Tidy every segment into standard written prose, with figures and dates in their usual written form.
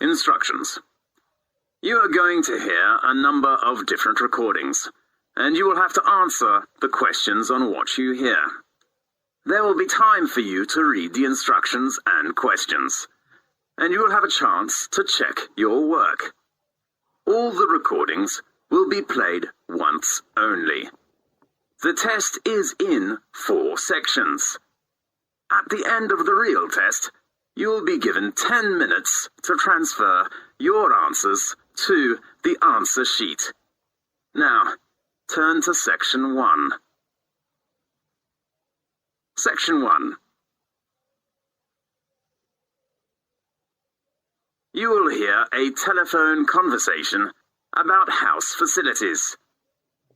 Instructions. You are going to hear a number of different recordings, and you will have to answer the questions on what you hear. There will be time for you to read the instructions and questions, and you will have a chance to check your work. All the recordings will be played once only. The test is in 4 sections. At the end of the real test, you will be given 10 minutes to transfer your answers to the answer sheet. Now, turn to Section 1. Section 1. You will hear a telephone conversation about house facilities.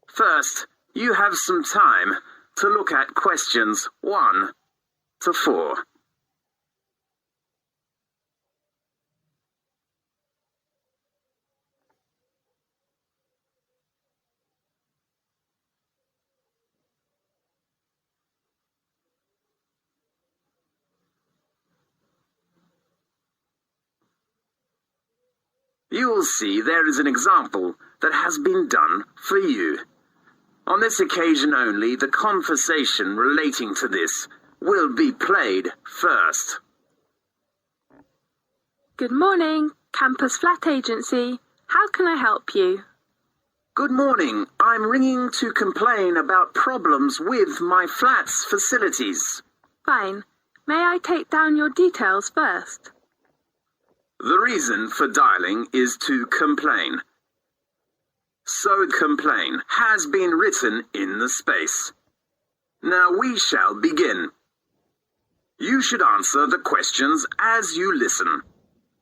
First, you have some time to look at questions 1 to 4. You will see there is an example that has been done for you. On this occasion only, the conversation relating to this will be played first. Good morning, Campus Flat Agency. How can I help you? Good morning. I'm ringing to complain about problems with my flat's facilities. Fine. May I take down your details first? The reason for dialing is to complain. So complain has been written in the space. Now we shall begin. You should answer the questions as you listen,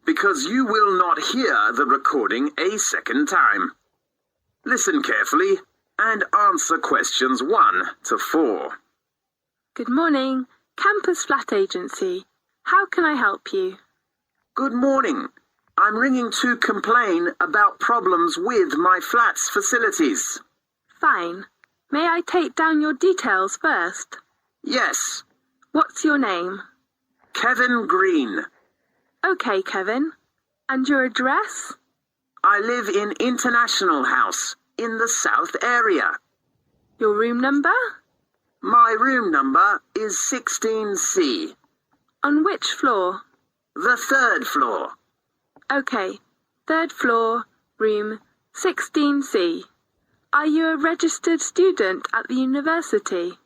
because you will not hear the recording a second time. Listen carefully and answer questions 1 to 4. Good morning, Campus Flat Agency. How can I help you? Good morning. I'm ringing to complain about problems with my flat's facilities. Fine. May I take down your details first? Yes. What's your name? Kevin Green. Okay, Kevin. And your address? I live in International House in the South area. Your room number? My room number is 16C. On which floor? The 3rd floor. Okay, 3rd floor, room 16C. Are you a registered student at the university?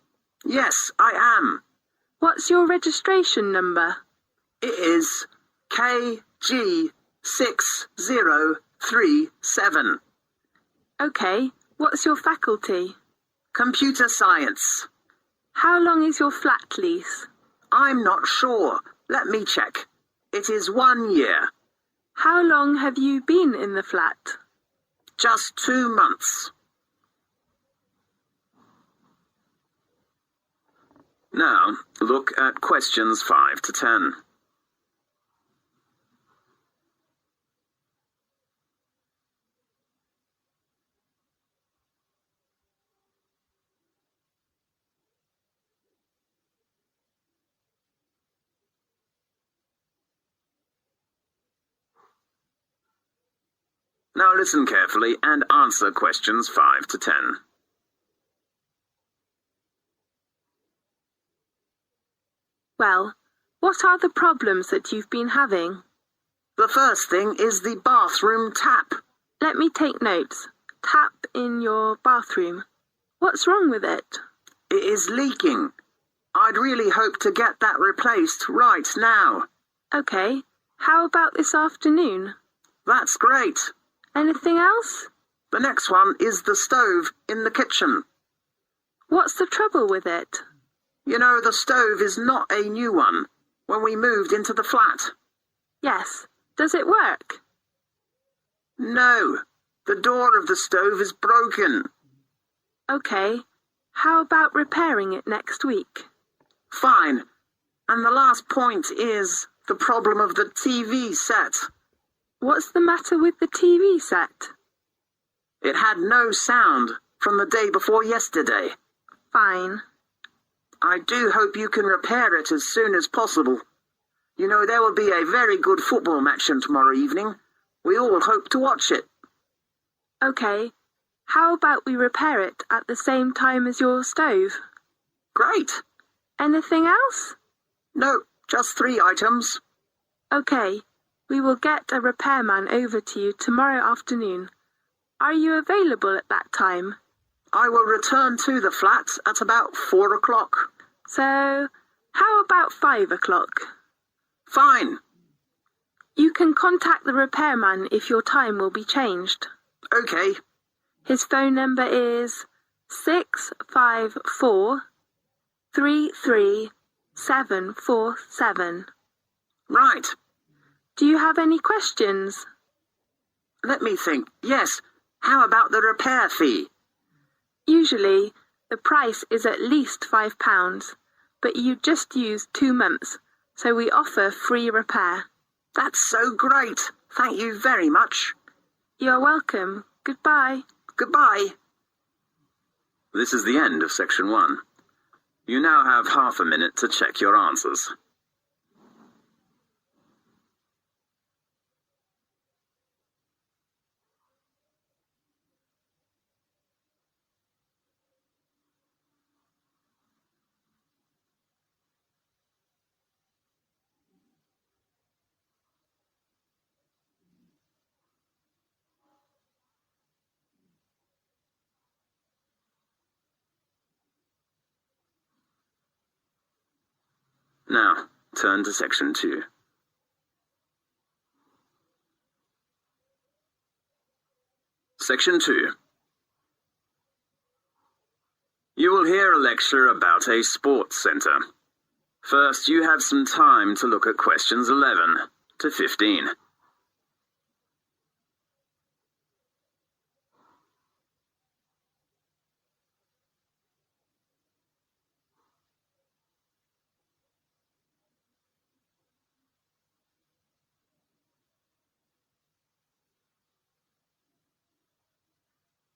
Yes, I am. What's your registration number? It is KG6037. Okay, what's your faculty? Computer science. How long is your flat lease? I'm not sure. Let me check. It is 1 year. How long have you been in the flat? Just 2 months. Now, look at questions 5 to 10. Now listen carefully and answer questions 5 to 10. Well, what are the problems that you've been having? The first thing is the bathroom tap. Let me take notes. Tap in your bathroom. What's wrong with it? It is leaking. I'd really hope to get that replaced right now. Okay, how about this afternoon? That's great. Anything else? The next one is the stove in the kitchen. What's the trouble with it? You know, the stove is not a new one when we moved into the flat. Yes. Does it work? No. The door of the stove is broken. Okay. How about repairing it next week? Fine. And the last point is the problem of the TV set. What's the matter with the TV set? It had no sound from the day before yesterday. Fine. I do hope you can repair it as soon as possible. You know, there will be a very good football match on tomorrow evening. We all hope to watch it. Okay, how about we repair it at the same time as your stove? Great. Anything else? No, just 3 items. Okay, we will get a repairman over to you tomorrow afternoon. Are you available at that time? I will return to the flat at about 4 o'clock. So, how about 5 o'clock? Fine. You can contact the repairman if your time will be changed. Okay. His phone number is 654 33747. Right. Do you have any questions? Let me think. Yes. How about the repair fee? Usually, the price is at least £5, but you just used 2 months, so we offer free repair. That's so great. Thank you very much. You're welcome. Goodbye. Goodbye. This is the end of section 1. You now have half a minute to check your answers. Now, turn to section 2. Section 2. You will hear a lecture about a sports centre. First, you have some time to look at questions 11 to 15.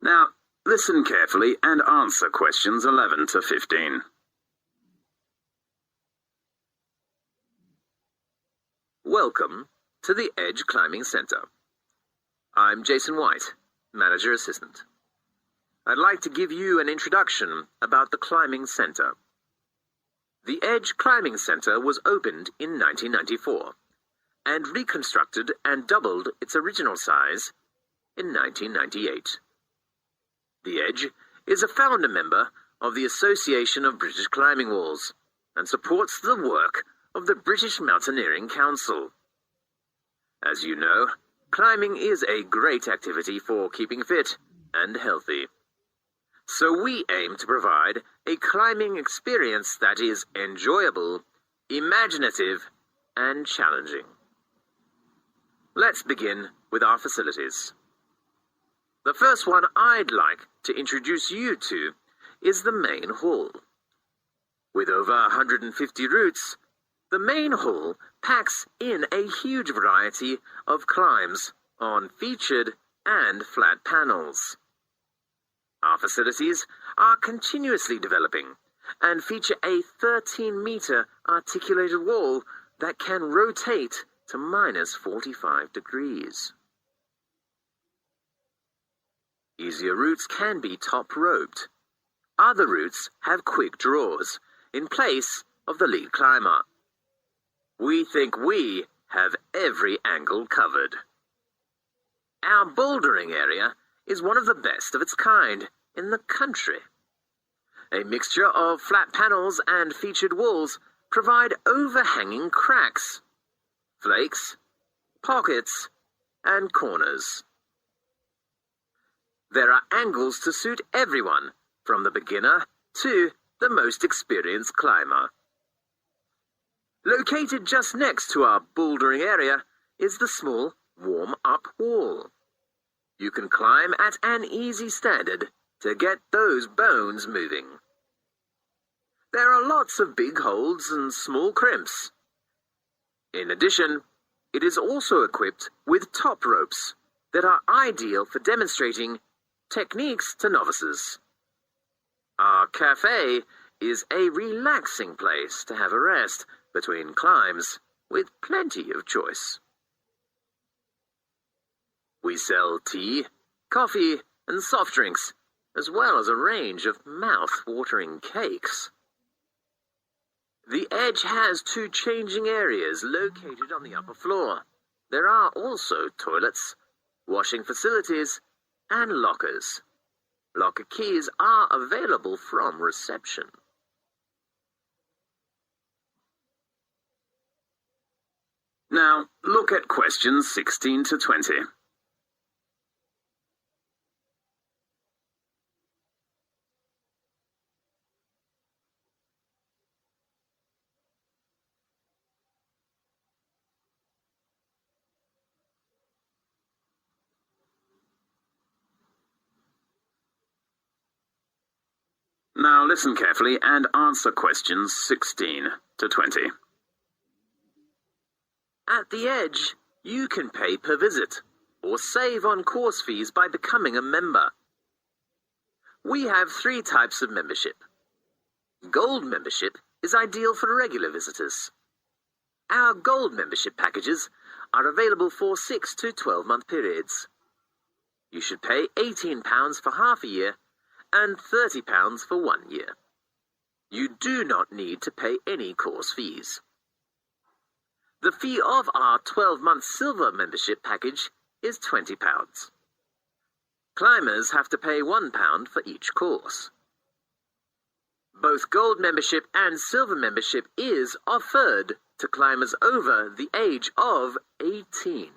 Now, listen carefully and answer questions 11 to 15. Welcome to the Edge Climbing Center. I'm Jason White, Manager Assistant. I'd like to give you an introduction about the Climbing Center. The Edge Climbing Center was opened in 1994 and reconstructed and doubled its original size in 1998. The Edge is a founder member of the Association of British Climbing Walls and supports the work of the British Mountaineering Council. As you know, climbing is a great activity for keeping fit and healthy. So we aim to provide a climbing experience that is enjoyable, imaginative, and challenging. Let's begin with our facilities. The first one I'd like to introduce you to is the main hall. With over 150 routes, the main hall packs in a huge variety of climbs on featured and flat panels. Our facilities are continuously developing and feature a 13-meter articulated wall that can rotate to minus 45 degrees. Easier routes can be top-roped. Other routes have quick draws in place of the lead climber. We think we have every angle covered. Our bouldering area is one of the best of its kind in the country. A mixture of flat panels and featured walls provide overhanging cracks, flakes, pockets, and corners. There are angles to suit everyone, from the beginner to the most experienced climber. Located just next to our bouldering area is the small warm-up wall. You can climb at an easy standard to get those bones moving. There are lots of big holds and small crimps. In addition, it is also equipped with top ropes that are ideal for demonstrating techniques to novices. Our cafe is a relaxing place to have a rest between climbs with plenty of choice. We sell tea, coffee, and soft drinks, as well as a range of mouth-watering cakes. The Edge has 2 changing areas located on the upper floor. There are also toilets, washing facilities, and lockers. Locker keys are available from reception. Now, look at questions 16 to 20. Now listen carefully and answer questions 16 to 20. At the Edge, you can pay per visit or save on course fees by becoming a member. We have 3 types of membership. Gold membership is ideal for regular visitors. Our Gold membership packages are available for 6 to 12-month periods. You should pay £18 for half a year and £30 for 1 year. You do not need to pay any course fees. The fee of our 12-month Silver membership package is £20. Climbers have to pay £1 for each course. Both Gold membership and Silver membership is offered to climbers over the age of 18.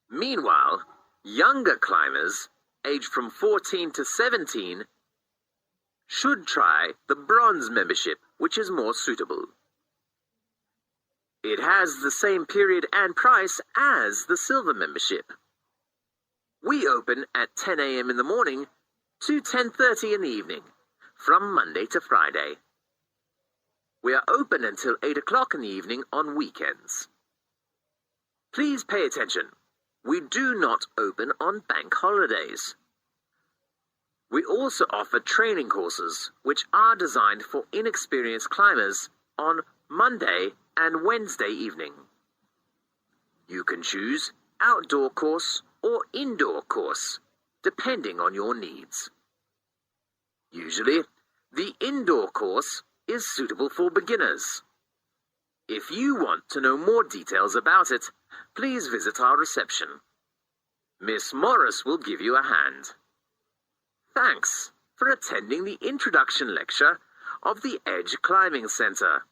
Meanwhile, younger climbers, aged from 14 to 17, should try the Bronze membership, which is more suitable. It has the same period and price as the Silver membership. We open at 10 a.m. in the morning to 10:30 in the evening, from Monday to Friday. We are open until 8 o'clock in the evening on weekends. Please pay attention. We do not open on bank holidays. We also offer training courses, which are designed for inexperienced climbers on Monday and Wednesday evening. You can choose outdoor course or indoor course, depending on your needs. Usually, the indoor course is suitable for beginners. If you want to know more details about it, please visit our reception. Miss Morris will give you a hand. Thanks for attending the introduction lecture of the Edge Climbing Center.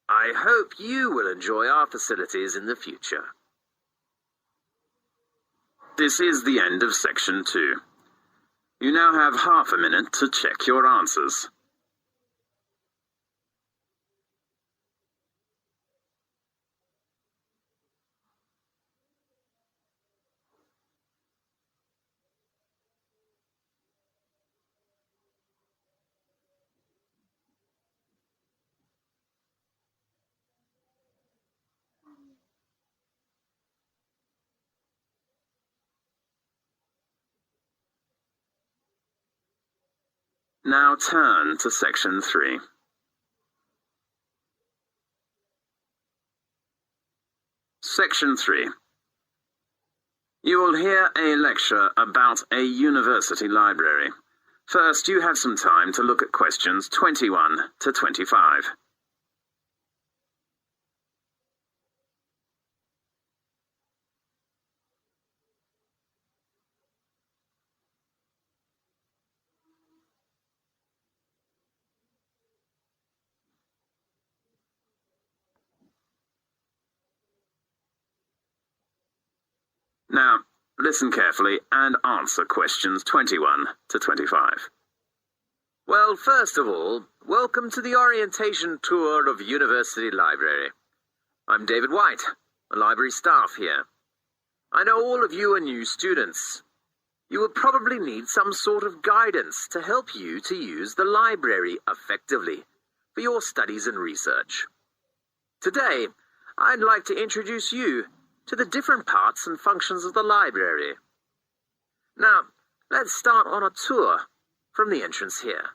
I hope you will enjoy our facilities in the future. This is the end of section 2. You now have half a minute to check your answers. Now turn to section 3. Section 3. You will hear a lecture about a university library. First, you have some time to look at questions 21 to 25. Now, listen carefully and answer questions 21 to 25. Well, first of all, welcome to the orientation tour of University Library. I'm David White, a library staff here. I know all of you are new students. You will probably need some sort of guidance to help you to use the library effectively for your studies and research. Today, I'd like to introduce you to the different parts and functions of the library. Now, let's start on a tour from the entrance here.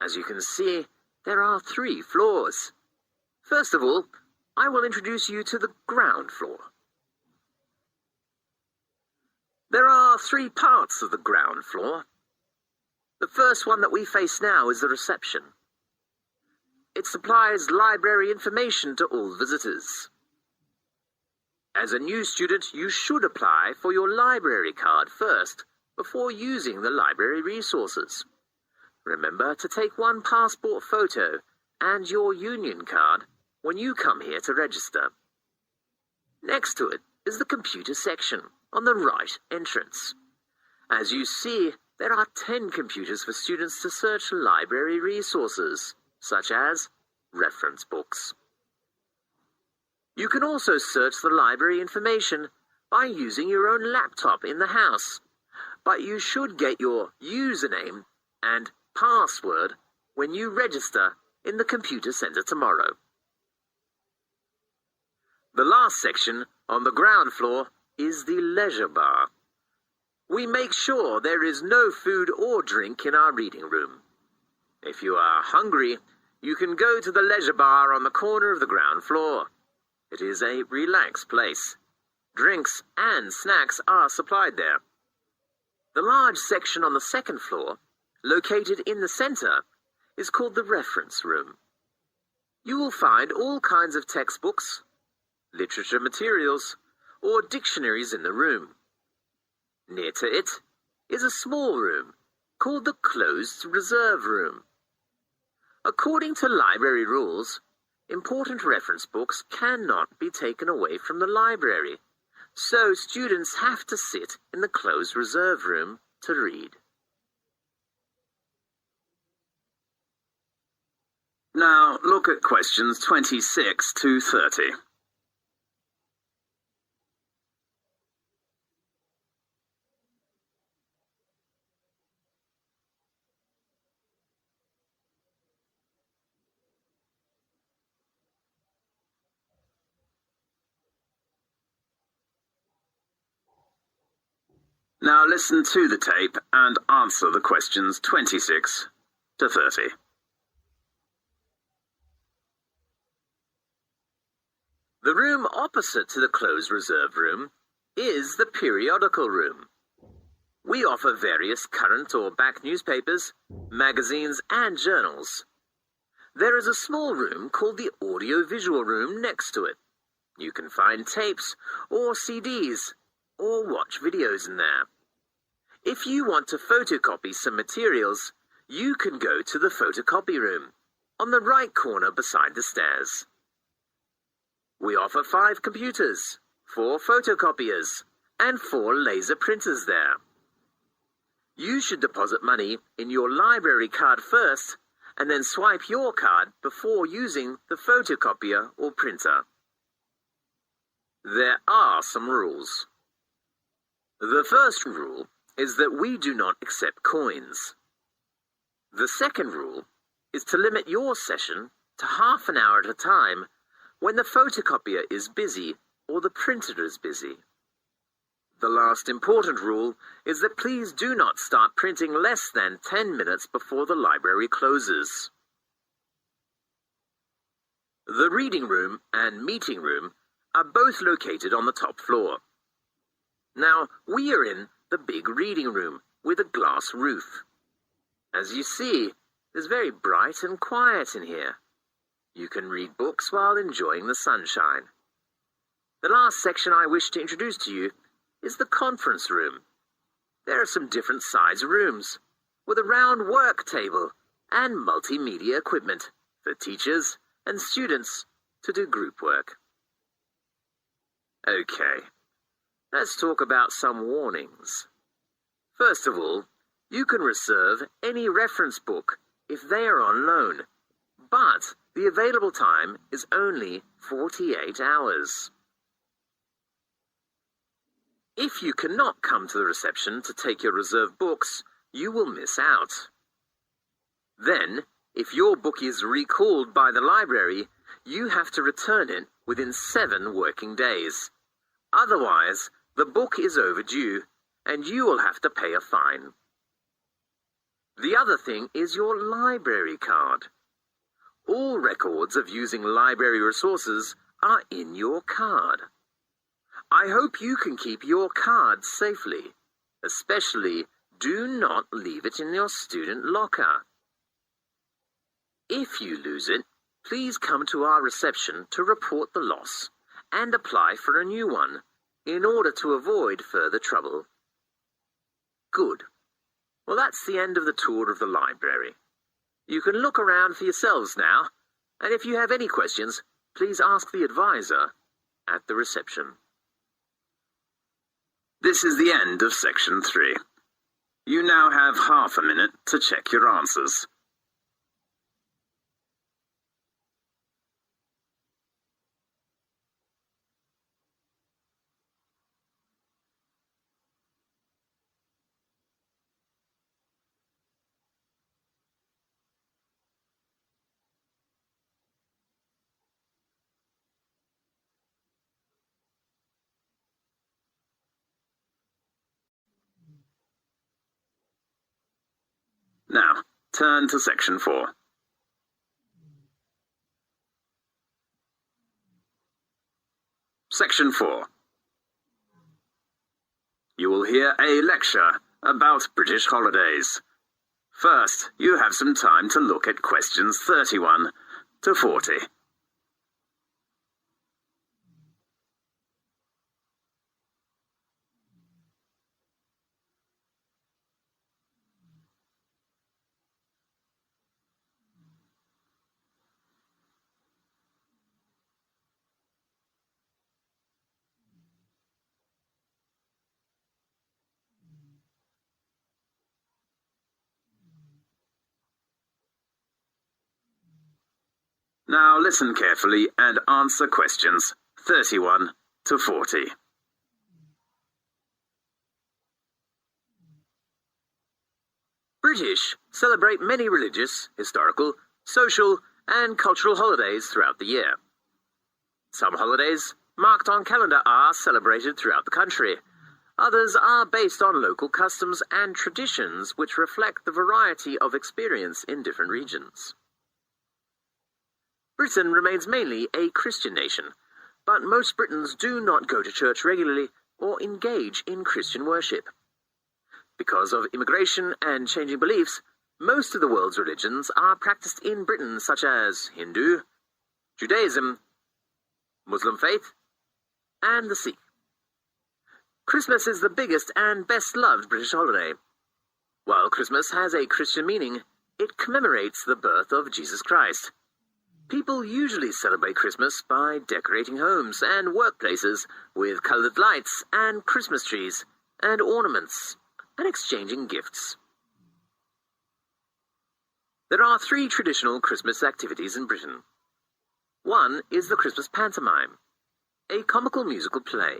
As you can see, there are 3 floors. First of all, I will introduce you to the ground floor. There are 3 parts of the ground floor. The first one that we face now is the reception. It supplies library information to all visitors. As a new student, you should apply for your library card first before using the library resources. Remember to take one passport photo and your union card when you come here to register. Next to it is the computer section on the right entrance. As you see, there are 10 computers for students to search library resources, such as reference books. You can also search the library information by using your own laptop in the house, but you should get your username and password when you register in the computer center tomorrow. The last section on the ground floor is the leisure bar. We make sure there is no food or drink in our reading room. If you are hungry, you can go to the leisure bar on the corner of the ground floor. It is a relaxed place. Drinks and snacks are supplied there. The large section on the second floor, located in the center, is called the reference room. You will find all kinds of textbooks, literature materials, or dictionaries in the room. Near to it is a small room called the closed reserve room. According to library rules, important reference books cannot be taken away from the library, so students have to sit in the closed reserve room to read. Now look at questions 26 to 30. Now listen to the tape and answer the questions 26 to 30. The room opposite to the closed reserve room is the periodical room. We offer various current or back newspapers, magazines, and journals. There is a small room called the audio-visual room next to it. You can find tapes or CDs or watch videos in there. If you want to photocopy some materials, you can go to the photocopy room on the right corner beside the stairs. We offer 5 computers, 4 photocopiers, and 4 laser printers there. You should deposit money in your library card first, and then swipe your card before using the photocopier or printer. There are some rules. The first rule is that we do not accept coins. The second rule is to limit your session to half an hour at a time when the photocopier is busy or the printer is busy. The last important rule is that please do not start printing less than 10 minutes before the library closes. The reading room and meeting room are both located on the top floor. Now, we are in the big reading room with a glass roof. As you see, it's very bright and quiet in here. You can read books while enjoying the sunshine. The last section I wish to introduce to you is the conference room. There are some different size rooms with a round work table and multimedia equipment for teachers and students to do group work. Okay, let's talk about some warnings. First of all, you can reserve any reference book if they are on loan, but the available time is only 48 hours. If you cannot come to the reception to take your reserved books, you will miss out. Then, if your book is recalled by the library, you have to return it within 7 working days. Otherwise, the book is overdue, and you will have to pay a fine. The other thing is your library card. All records of using library resources are in your card. I hope you can keep your card safely. Especially, do not leave it in your student locker. If you lose it, please come to our reception to report the loss and apply for a new one in order to avoid further trouble. Good. Well, that's the end of the tour of the library. You can look around for yourselves now, and if you have any questions, please ask the advisor at the reception. This is the end of section 3. You now have half a minute to check your answers. Now, turn to section 4. Section 4. You will hear a lecture about British holidays. First, you have some time to look at questions 31 to 40. Now listen carefully and answer questions 31 to 40. British celebrate many religious, historical, social, and cultural holidays throughout the year. Some holidays, marked on calendar, are celebrated throughout the country. Others are based on local customs and traditions which reflect the variety of experience in different regions. Britain remains mainly a Christian nation, but most Britons do not go to church regularly or engage in Christian worship. Because of immigration and changing beliefs, most of the world's religions are practiced in Britain, such as Hindu, Judaism, Muslim faith, and the Sikh. Christmas is the biggest and best-loved British holiday. While Christmas has a Christian meaning, it commemorates the birth of Jesus Christ. People usually celebrate Christmas by decorating homes and workplaces with colored lights and Christmas trees and ornaments and exchanging gifts. There are 3 traditional Christmas activities in Britain. One is the Christmas pantomime, a comical musical play.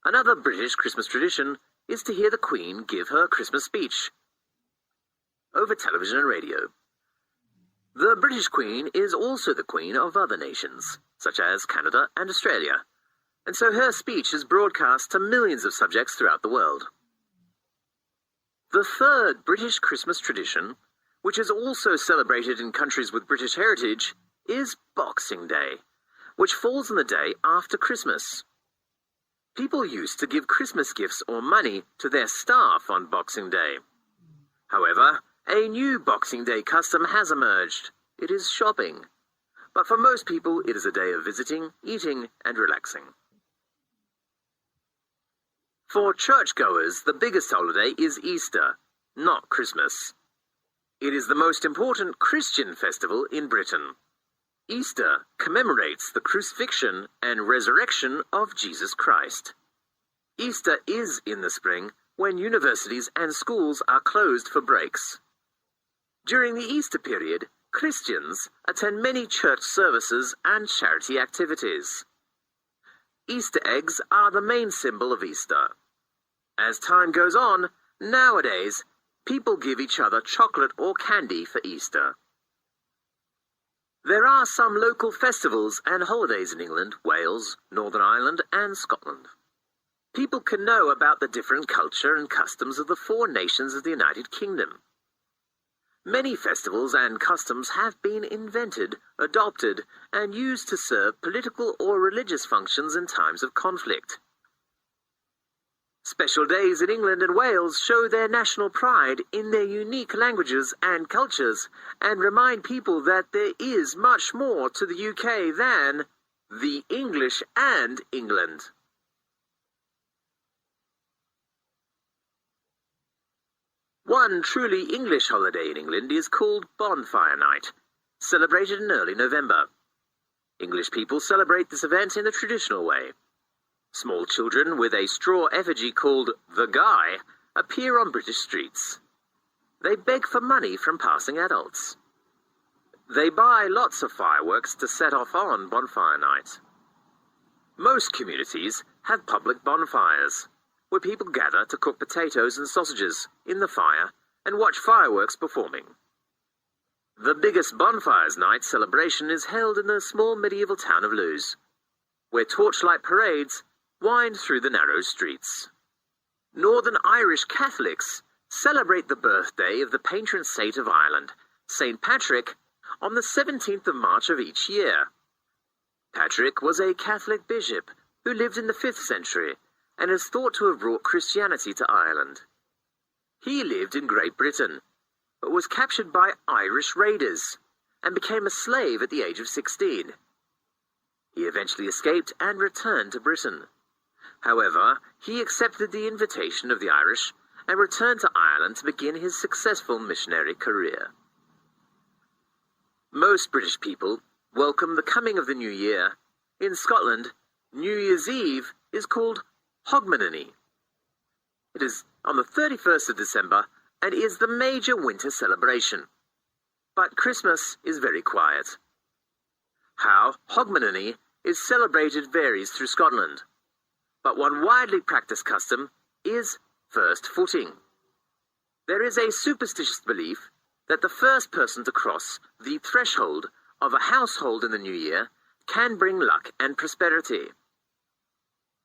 Another British Christmas tradition is to hear the Queen give her Christmas speech over television and radio. The British Queen is also the Queen of other nations, such as Canada and Australia, and so her speech is broadcast to millions of subjects throughout the world. The third British Christmas tradition, which is also celebrated in countries with British heritage, is Boxing Day, which falls on the day after Christmas. People used to give Christmas gifts or money to their staff on Boxing Day. However, a new Boxing Day custom has emerged. It is shopping. But for most people, it is a day of visiting, eating, and relaxing. For churchgoers, the biggest holiday is Easter, not Christmas. It is the most important Christian festival in Britain. Easter commemorates the crucifixion and resurrection of Jesus Christ. Easter is in the spring, when universities and schools are closed for breaks. During the Easter period, Christians attend many church services and charity activities. Easter eggs are the main symbol of Easter. As time goes on, nowadays, people give each other chocolate or candy for Easter. There are some local festivals and holidays in England, Wales, Northern Ireland, and Scotland. People can know about the different culture and customs of the 4 nations of the United Kingdom. Many festivals and customs have been invented, adopted, and used to serve political or religious functions in times of conflict. Special days in England and Wales show their national pride in their unique languages and cultures and remind people that there is much more to the UK than the English and England. One truly English holiday in England is called Bonfire Night, celebrated in early November. English people celebrate this event in the traditional way. Small children with a straw effigy called the Guy appear on British streets. They beg for money from passing adults. They buy lots of fireworks to set off on Bonfire Night. Most communities have public bonfires, where people gather to cook potatoes and sausages in the fire and watch fireworks performing. The biggest Bonfires Night celebration is held in the small medieval town of Lewes, where torchlight parades wind through the narrow streets. Northern Irish Catholics celebrate the birthday of the patron saint of Ireland, St. Patrick, on the 17th of March of each year. Patrick was a Catholic bishop who lived in the 5th century and is thought to have brought Christianity to Ireland. He lived in Great Britain, but was captured by Irish raiders and became a slave at the age of 16. He eventually escaped and returned to Britain. However, he accepted the invitation of the Irish and returned to Ireland to begin his successful missionary career. Most British people welcome the coming of the new year. In Scotland, New Year's Eve is called Hogmanay. It is on the 31st of December and is the major winter celebration. But Christmas is very quiet. How Hogmanay is celebrated varies through Scotland, but one widely practiced custom is first footing. There is a superstitious belief that the first person to cross the threshold of a household in the new year can bring luck and prosperity.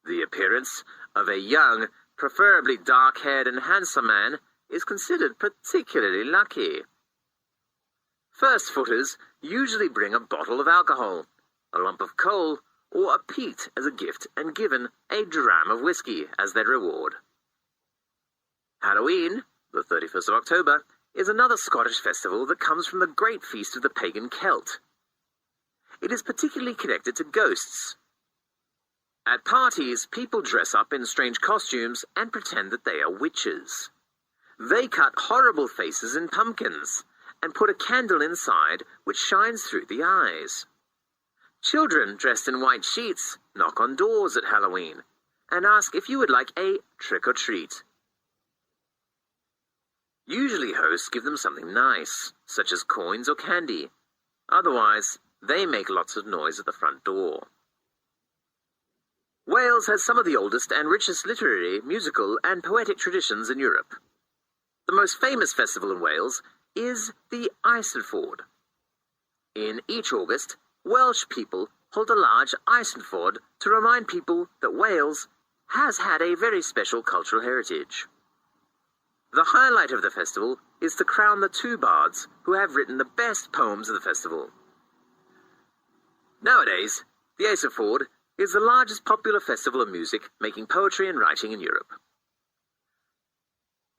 The appearance of a young, preferably dark-haired and handsome man is considered particularly lucky. First footers usually bring a bottle of alcohol, a lump of coal, or a peat as a gift and given a dram of whiskey as their reward. Halloween, the 31st of October, is another Scottish festival that comes from the great feast of the pagan Celt. It is particularly connected to ghosts. At parties, people dress up in strange costumes and pretend that they are witches. They cut horrible faces in pumpkins and put a candle inside which shines through the eyes. Children dressed in white sheets knock on doors at Halloween and ask if you would like a trick-or-treat. Usually hosts give them something nice, such as coins or candy. Otherwise, they make lots of noise at the front door. Wales has some of the oldest and richest literary, musical, and poetic traditions in Europe. The most famous festival in Wales is the Eisteddfod. In each August, Welsh people hold a large Eisteddfod to remind people that Wales has had a very special cultural heritage. The highlight of the festival is to crown the two bards who have written the best poems of the festival. Nowadays, the Eisteddfod is the largest popular festival of music, making poetry and writing in Europe.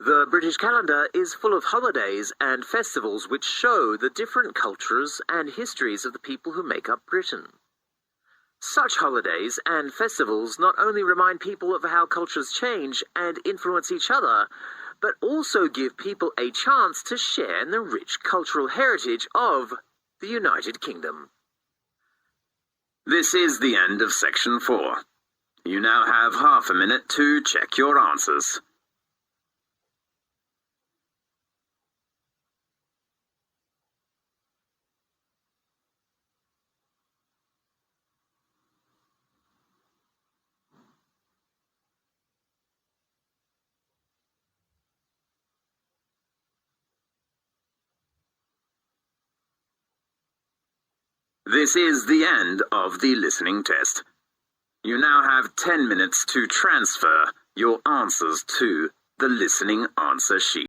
The British calendar is full of holidays and festivals which show the different cultures and histories of the people who make up Britain. Such holidays and festivals not only remind people of how cultures change and influence each other, but also give people a chance to share in the rich cultural heritage of the United Kingdom. This is the end of section 4. You now have half a minute to check your answers. This is the end of the listening test. You now have 10 minutes to transfer your answers to the listening answer sheet.